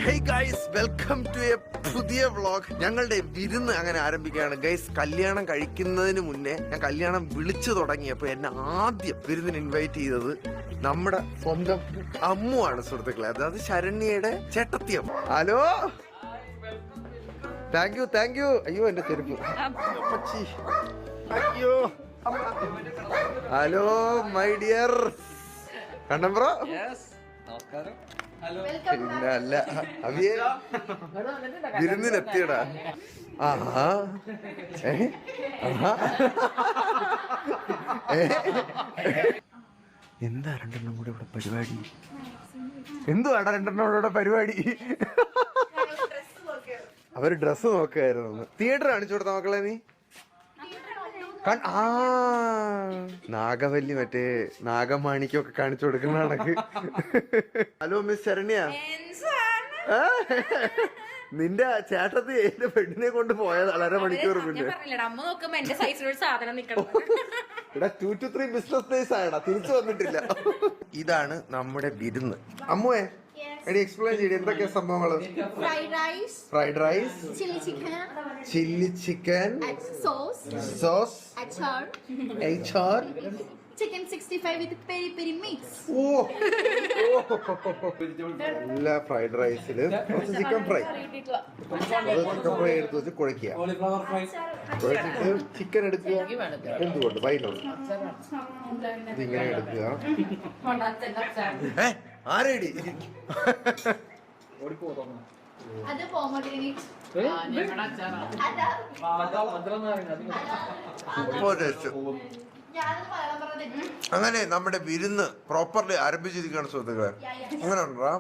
Hey guys, welcome to a പുതിയ vlog. ഞങ്ങളുടെ വിരുന്ന് അങ്ങനെ ആരംഭിക്കുകയാണ് ഗൈസ്. കല്യാണം കഴിക്കുന്നതിന് മുന്നേ ഞാൻ കല്യാണം വിളിച്ചു തുടങ്ങിയപ്പോൾ എന്നെ ആദ്യം വിരുന്നിന് ഇൻവൈറ്റ് ചെയ്തത് നമ്മുടെ സ്വന്തം അമ്മു ആണ് സുഹൃത്തുക്കളെ. അതായത് ശരണ്യയുടെ ചേട്ടത്തിയം. Hello, thank you thank you. അയ്യോ എന്റെ ചെരുപ്പ്. അയ്യോ. Hello my dear Kannan bro. പിന്നെ അല്ല അവിയെ വിരുന്നിനെത്തിയടാ. ആഹാ എന്താ രണ്ടെണ്ണം കൂടെ ഇവിടെ പരിപാടി? എന്തുവാടാ രണ്ടെണ്ണം കൂടെ പരിപാടി? അവര് ഡ്രസ്സ് നോക്കായിരുന്നു. തിയേറ്റർ കാണിച്ചു കൊടുത്ത മക്കളെ നീ. നാഗവല്ലി മറ്റേ നാഗമാണിക്കൊക്കെ കാണിച്ചു കൊടുക്കുന്ന കണക്ക്. ഹലോ മിസ് ശരണ്യ, നിന്റെ ചേട്ടത്തി എന്റെ പെണ്ണിനെ കൊണ്ട് പോയത് 1.5 മണിക്കൂർ മുന്നേ. ഇവിടെ 2 to 3 ബിസിനസ് ഡേയ്സ് ആയടാ, തിരിച്ചു വന്നിട്ടില്ല. ഇതാണ് നമ്മുടെ വിരുന്ന്. അമ്മുവേ എടി എക്സ്പ്ലെയിൻ ചെയ്യടി എന്തൊക്കെയാ സംഭവങ്ങള്? Fried rice, chilli chicken, sauce, അച്ചാർ, chicken 65 with peri peri mix. എല്ലാ ഫ്രൈഡ് റൈസില് കുറച്ച് ചിക്കൻ ഫ്രൈ എടുത്ത് വെച്ച് കുഴക്കുക. കുഴച്ചിട്ട് ചിക്കൻ എടുക്കുക. എന്തുകൊണ്ട് വൈകും ഇതിങ്ങനെ എടുക്കുക. ആരേടി അത് pomegranate. അങ്ങനെ നമ്മുടെ വിരുന്ന് പ്രോപ്പർലി ആരംഭിച്ചിരിക്കുകയാണ് സുഹൃത്തുക്കളെ. അങ്ങനെ ഉണ്ടാ